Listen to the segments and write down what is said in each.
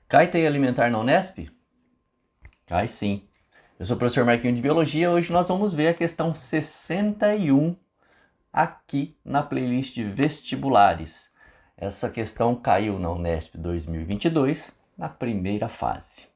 Cai teia alimentar na Unesp? Cai sim. Eu sou o professor Marquinhos de Biologia e hoje nós vamos ver a questão 61 aqui na playlist de vestibulares. Essa questão caiu na Unesp 2022, na primeira fase.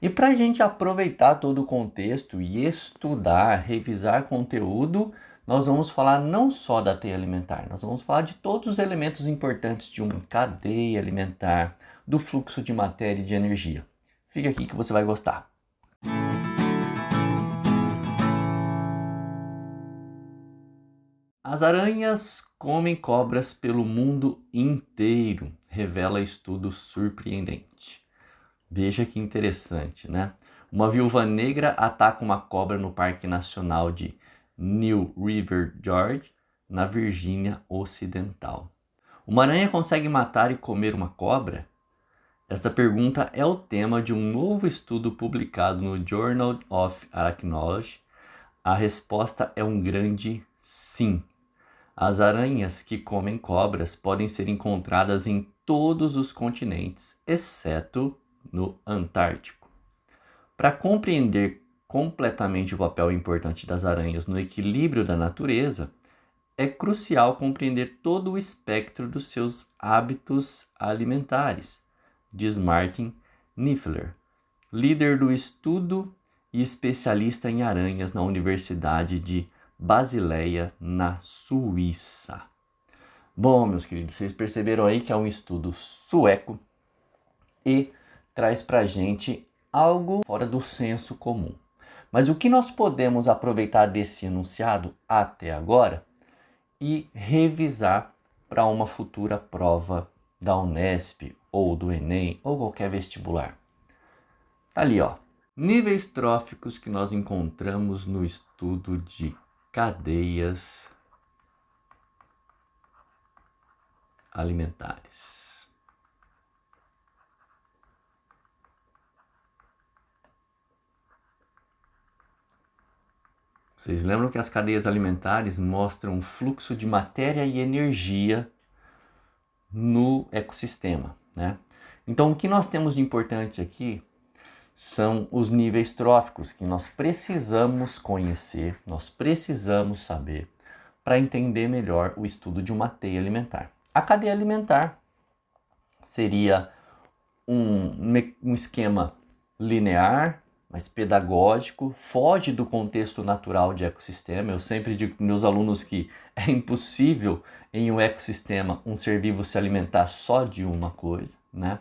E para a gente aproveitar todo o contexto e estudar, revisar conteúdo, nós vamos falar não só da teia alimentar, nós vamos falar de todos os elementos importantes de uma cadeia alimentar, do fluxo de matéria e de energia. Fica aqui que você vai gostar. As aranhas comem cobras pelo mundo inteiro, revela estudo surpreendente. Veja que interessante, né? Uma viúva negra ataca uma cobra no Parque Nacional de New River Gorge, na Virgínia Ocidental. Uma aranha consegue matar e comer uma cobra? Essa pergunta é o tema de um novo estudo publicado no Journal of Arachnology. A resposta é um grande sim. As aranhas que comem cobras podem ser encontradas em todos os continentes, exceto no Antártico. Para compreender completamente o papel importante das aranhas no equilíbrio da natureza, é crucial compreender todo o espectro dos seus hábitos alimentares, diz Martin Niffler, líder do estudo e especialista em aranhas na Universidade de Basileia, na Suíça. Bom, meus queridos, vocês perceberam aí que é um estudo sueco e traz pra gente algo fora do senso comum. Mas o que nós podemos aproveitar desse enunciado até agora e revisar para uma futura prova da Unesp ou do Enem ou qualquer vestibular? Tá ali, ó. Níveis tróficos que nós encontramos no estudo de cadeias alimentares. Vocês lembram que as cadeias alimentares mostram o fluxo de matéria e energia no ecossistema, né? Então, o que nós temos de importante aqui são os níveis tróficos que nós precisamos conhecer, nós precisamos saber para entender melhor o estudo de uma teia alimentar. A cadeia alimentar seria um esquema linear, mas pedagógico, foge do contexto natural de ecossistema. Eu sempre digo para meus alunos que é impossível em um ecossistema um ser vivo se alimentar só de uma coisa, né?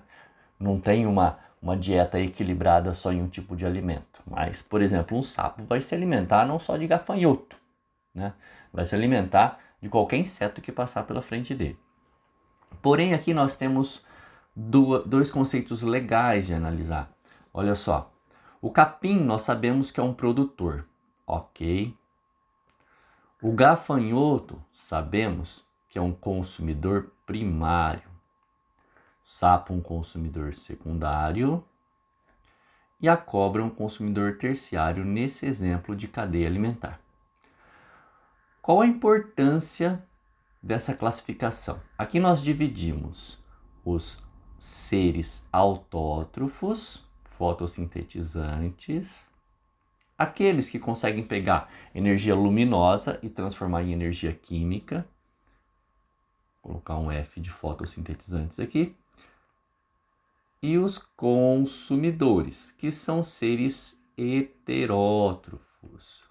Não tem uma dieta equilibrada só em um tipo de alimento. Mas, por exemplo, um sapo vai se alimentar não só de gafanhoto, né? Vai se alimentar de qualquer inseto que passar pela frente dele. Porém, aqui nós temos dois conceitos legais de analisar. Olha só, o capim nós sabemos que é um produtor, ok? O gafanhoto sabemos que é um consumidor primário. O sapo um consumidor secundário e a cobra um consumidor terciário nesse exemplo de cadeia alimentar. Qual a importância dessa classificação? Aqui nós dividimos os seres autótrofos, fotossintetizantes, aqueles que conseguem pegar energia luminosa e transformar em energia química, vou colocar um F de fotossintetizantes aqui, e os consumidores, que são seres heterótrofos.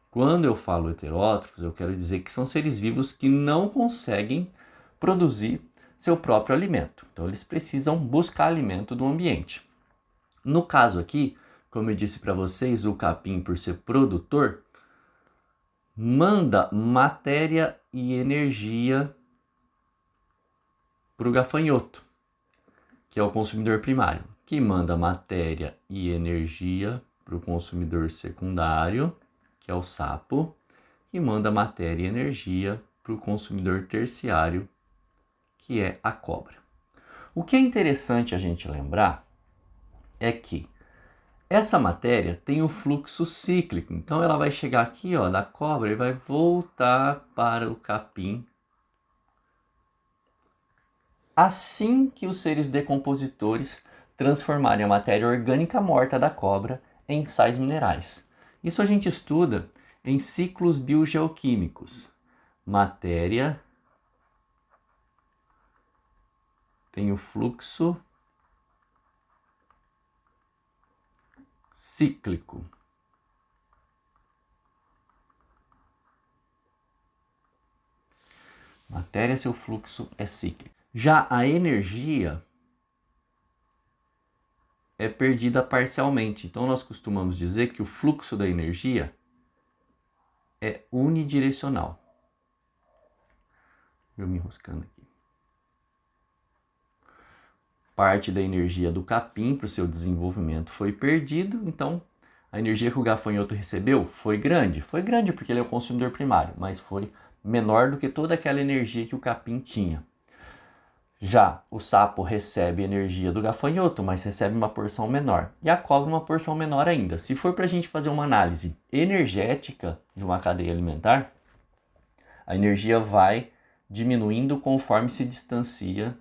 Quando eu falo heterótrofos, eu quero dizer que são seres vivos que não conseguem produzir seu próprio alimento. Então, eles precisam buscar alimento do ambiente. No caso aqui, como eu disse para vocês, o capim, por ser produtor, manda matéria e energia para o gafanhoto, que é o consumidor primário, que manda matéria e energia para o consumidor secundário, que é o sapo, que manda matéria e energia para o consumidor terciário, que é a cobra. O que é interessante a gente lembrar é que essa matéria tem o fluxo cíclico, então ela vai chegar aqui, ó, da cobra e vai voltar para o capim assim que os seres decompositores transformarem a matéria orgânica morta da cobra em sais minerais. Isso a gente estuda em ciclos biogeoquímicos. Matéria tem o fluxo cíclico. Matéria, seu fluxo é cíclico. Já a energia é perdida parcialmente. Então nós costumamos dizer que o fluxo da energia é unidirecional. Eu me enroscando aqui. Parte da energia do capim para o seu desenvolvimento foi perdido, então a energia que o gafanhoto recebeu foi grande. Foi grande porque ele é o consumidor primário, mas foi menor do que toda aquela energia que o capim tinha. Já o sapo recebe energia do gafanhoto, mas recebe uma porção menor. E a cobra uma porção menor ainda. Se for para a gente fazer uma análise energética de uma cadeia alimentar, a energia vai diminuindo conforme se distancia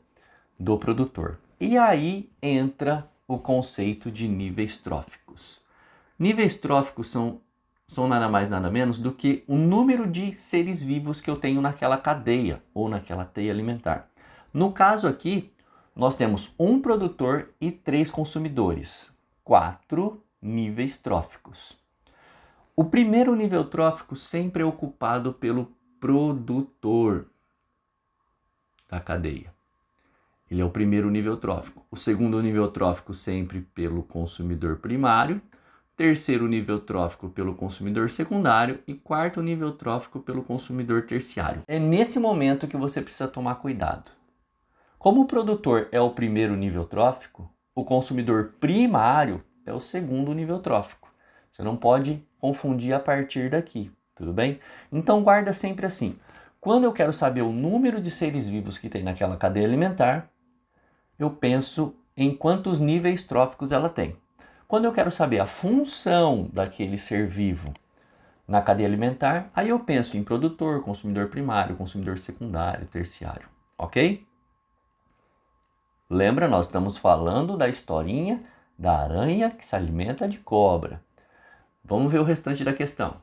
do produtor. E aí entra o conceito de níveis tróficos. Níveis tróficos são nada mais nada menos do que o número de seres vivos que eu tenho naquela cadeia ou naquela teia alimentar. No caso aqui, nós temos um produtor e 3 consumidores. 4 níveis tróficos. O primeiro nível trófico sempre é ocupado pelo produtor da cadeia. Ele é o primeiro nível trófico. O segundo nível trófico sempre pelo consumidor primário. Terceiro nível trófico pelo consumidor secundário e quarto nível trófico pelo consumidor terciário. É nesse momento que você precisa tomar cuidado. Como o produtor é o primeiro nível trófico, o consumidor primário é o segundo nível trófico. Você não pode confundir a partir daqui, tudo bem? Então guarda sempre assim. Quando eu quero saber o número de seres vivos que tem naquela cadeia alimentar, eu penso em quantos níveis tróficos ela tem. Quando eu quero saber a função daquele ser vivo na cadeia alimentar, aí eu penso em produtor, consumidor primário, consumidor secundário, terciário, ok? Lembra, nós estamos falando da historinha da aranha que se alimenta de cobra. Vamos ver o restante da questão.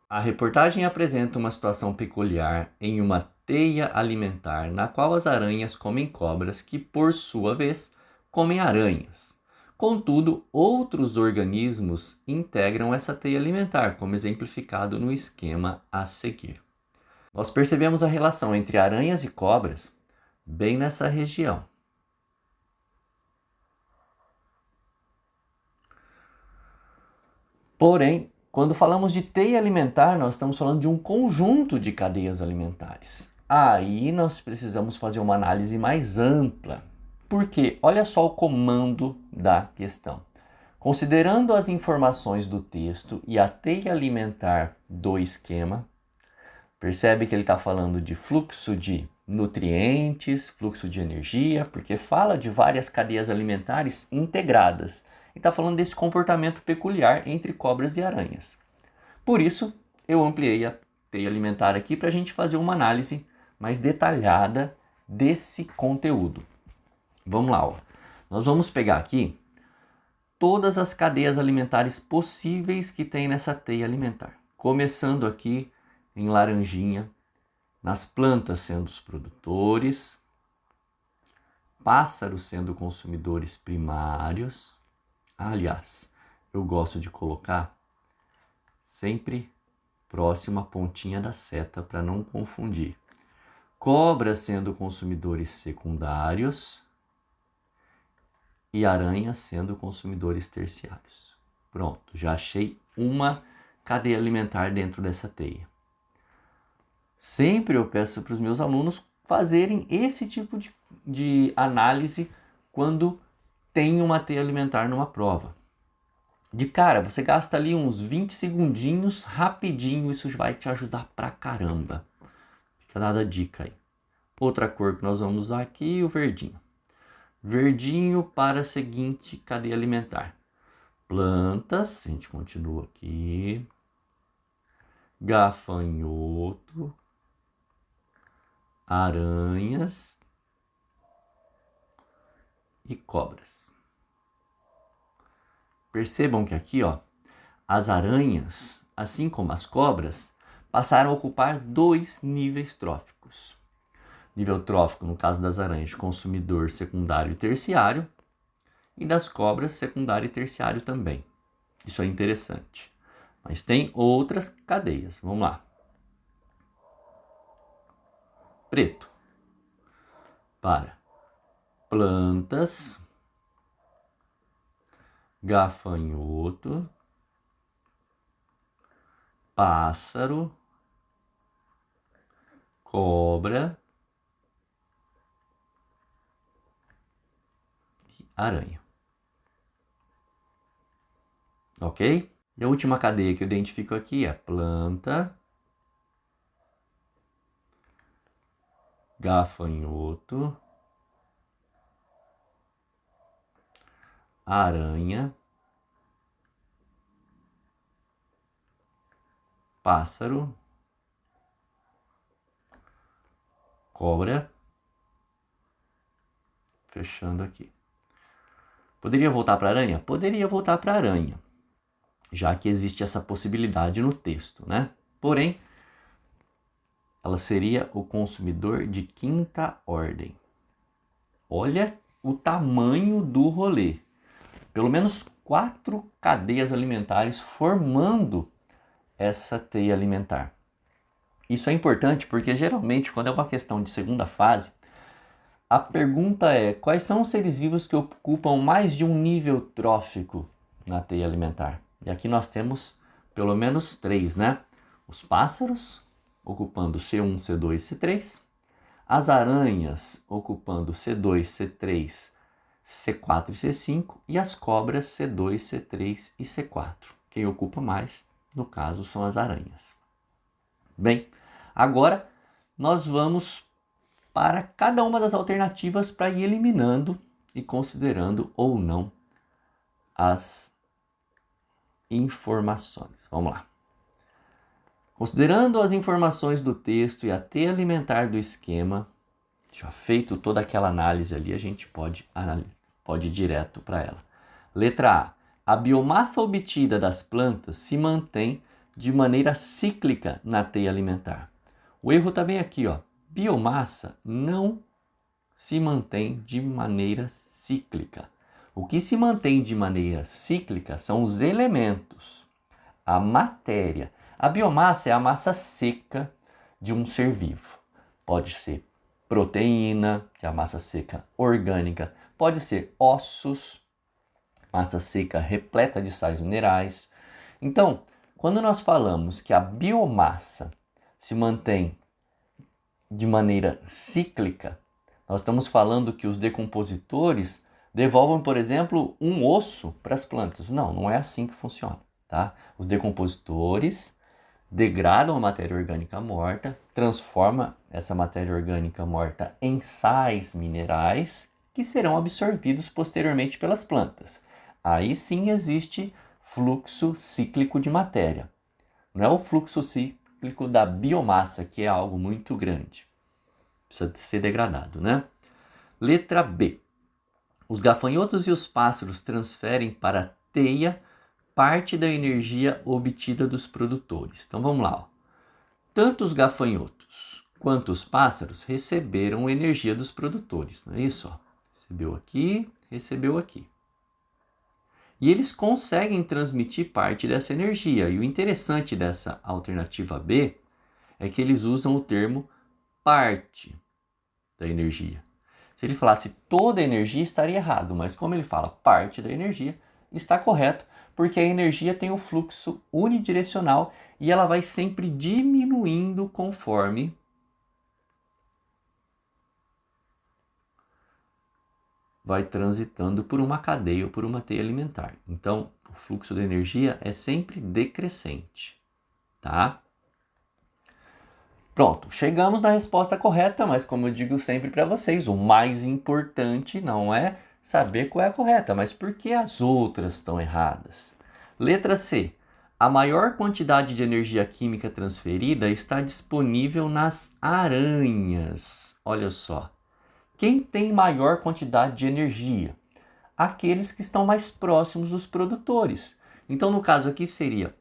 A reportagem apresenta uma situação peculiar em uma teia alimentar na qual as aranhas comem cobras que, por sua vez, comem aranhas. Contudo, outros organismos integram essa teia alimentar, como exemplificado no esquema a seguir. Nós percebemos a relação entre aranhas e cobras bem nessa região. Porém, quando falamos de teia alimentar, nós estamos falando de um conjunto de cadeias alimentares. Aí nós precisamos fazer uma análise mais ampla. Porque olha só o comando da questão. Considerando as informações do texto e a teia alimentar do esquema, percebe que ele está falando de fluxo de nutrientes, fluxo de energia, porque fala de várias cadeias alimentares integradas. E está falando desse comportamento peculiar entre cobras e aranhas. Por isso, eu ampliei a teia alimentar aqui para a gente fazer uma análise mais detalhada desse conteúdo. Vamos lá, ó. Nós vamos pegar aqui todas as cadeias alimentares possíveis que tem nessa teia alimentar. Começando aqui em laranjinha, nas plantas sendo os produtores, pássaros sendo consumidores primários. Aliás, eu gosto de colocar sempre próximo à pontinha da seta para não confundir. Cobras sendo consumidores secundários e aranhas sendo consumidores terciários. Pronto, já achei uma cadeia alimentar dentro dessa teia. Sempre eu peço para os meus alunos fazerem esse tipo de análise quando tem uma teia alimentar numa prova. De cara, você gasta ali uns 20 segundinhos, rapidinho, isso vai te ajudar pra caramba. Fica dada a dica aí. Outra cor que nós vamos usar aqui, o verdinho. Verdinho para a seguinte cadeia alimentar. Plantas, a gente continua aqui. Gafanhoto. Aranhas. e cobras. Percebam que aqui, ó, as aranhas, assim como as cobras, passaram a ocupar 2 níveis tróficos. Nível trófico, no caso das aranhas, consumidor secundário e terciário, e das cobras, secundário e terciário também. Isso é interessante. Mas tem outras cadeias. Vamos lá. Preto. Para plantas, gafanhoto, pássaro, cobra e aranha. Ok? E a última cadeia que eu identifico aqui é planta, gafanhoto, aranha, pássaro, cobra. Fechando aqui. Poderia voltar para a aranha? Poderia voltar para a aranha, já que existe essa possibilidade no texto, né? Porém, ela seria o consumidor de quinta ordem. Olha o tamanho do rolê. Pelo menos 4 cadeias alimentares formando essa teia alimentar. Isso é importante porque geralmente quando é uma questão de segunda fase, a pergunta é: quais são os seres vivos que ocupam mais de um nível trófico na teia alimentar? E aqui nós temos pelo menos 3, né? Os pássaros ocupando C1, C2, C3, as aranhas ocupando C2, C3, C4 e C5 e as cobras C2, C3 e C4. Quem ocupa mais, no caso, são as aranhas. Bem, agora nós vamos para cada uma das alternativas para ir eliminando e considerando ou não as informações. Vamos lá. Considerando as informações do texto e a teia alimentar do esquema, já feito toda aquela análise ali, a gente pode ir direto para ela. Letra A. A biomassa obtida das plantas se mantém de maneira cíclica na teia alimentar. O erro está bem aqui, ó. Biomassa não se mantém de maneira cíclica. O que se mantém de maneira cíclica são os elementos, a matéria. A biomassa é a massa seca de um ser vivo. Pode ser proteína, que é a massa seca orgânica, pode ser ossos, massa seca repleta de sais minerais. Então, quando nós falamos que a biomassa se mantém de maneira cíclica, nós estamos falando que os decompositores devolvem, por exemplo, um osso para as plantas. Não, não é assim que funciona, tá? Os decompositores degradam a matéria orgânica morta, transforma essa matéria orgânica morta em sais minerais que serão absorvidos posteriormente pelas plantas. Aí sim existe fluxo cíclico de matéria. Não é o fluxo cíclico da biomassa, que é algo muito grande. Precisa ser degradado, né? Letra B. Os gafanhotos e os pássaros transferem para a teia parte da energia obtida dos produtores. Então vamos lá. Ó. Tanto os gafanhotos quanto os pássaros receberam energia dos produtores, não é isso? Ó? Recebeu aqui, recebeu aqui. E eles conseguem transmitir parte dessa energia. E o interessante dessa alternativa B é que eles usam o termo parte da energia. Se ele falasse toda a energia, estaria errado, mas como ele fala parte da energia, está correto, porque a energia tem um fluxo unidirecional e ela vai sempre diminuindo conforme vai transitando por uma cadeia ou por uma teia alimentar. Então, o fluxo de energia é sempre decrescente, tá? Pronto, chegamos na resposta correta, mas como eu digo sempre para vocês, o mais importante não é saber qual é a correta, mas por que as outras estão erradas. Letra C. A maior quantidade de energia química transferida está disponível nas aranhas. Olha só, Quem tem maior quantidade de energia? Aqueles que estão mais próximos dos produtores. Então, no caso aqui seria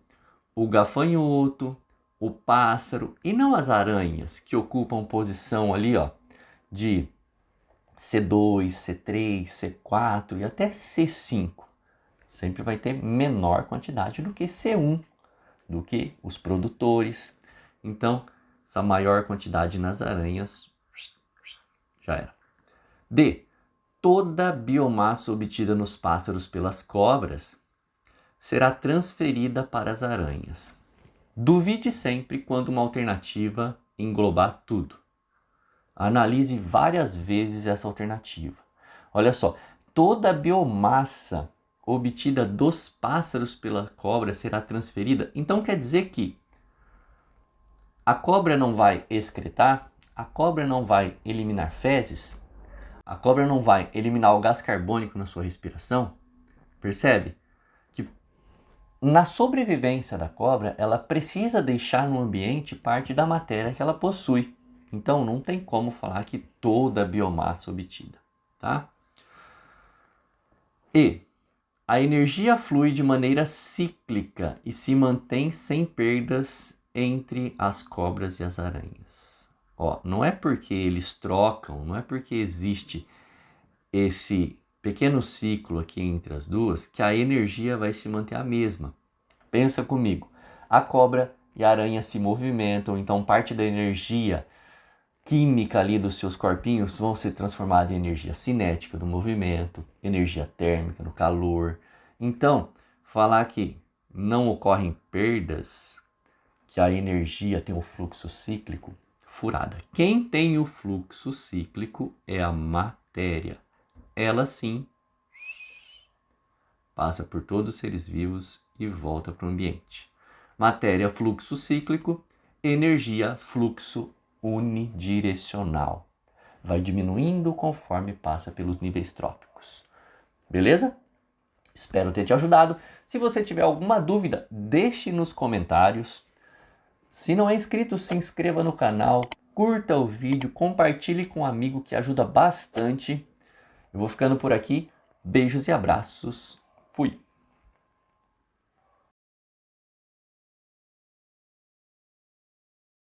o gafanhoto, o pássaro e não as aranhas que ocupam posição ali, ó, de C2, C3, C4 e até C5. Sempre vai ter menor quantidade do que C1, do que os produtores. Então, essa maior quantidade nas aranhas já era. D. Toda a biomassa obtida nos pássaros pelas cobras será transferida para as aranhas. Duvide sempre quando uma alternativa englobar tudo. Analise várias vezes essa alternativa. Olha só, toda a biomassa obtida dos pássaros pela cobra será transferida. Então quer dizer que a cobra não vai excretar, a cobra não vai eliminar fezes, a cobra não vai eliminar o gás carbônico na sua respiração. Percebe? Que na sobrevivência da cobra, ela precisa deixar no ambiente parte da matéria que ela possui. Então não tem como falar que toda a biomassa obtida, tá? E a energia flui de maneira cíclica e se mantém sem perdas entre as cobras e as aranhas. Ó, não é porque eles trocam, não é porque existe esse pequeno ciclo aqui entre as duas que a energia vai se manter a mesma. Pensa comigo, a cobra e a aranha se movimentam, então parte da energia química ali dos seus corpinhos vão ser transformadas em energia cinética do movimento, energia térmica do calor. Então, falar que não ocorrem perdas, que a energia tem um fluxo cíclico, furada. Quem tem o fluxo cíclico é a matéria. Ela sim passa por todos os seres vivos e volta para o ambiente. Matéria, fluxo cíclico, energia, fluxo unidirecional. Vai diminuindo conforme passa pelos níveis trópicos. Beleza? Espero ter te ajudado. Se você tiver alguma dúvida, deixe nos comentários. Se não é inscrito, se inscreva no canal, curta o vídeo, compartilhe com um amigo que ajuda bastante. Eu vou ficando por aqui. Beijos e abraços. Fui!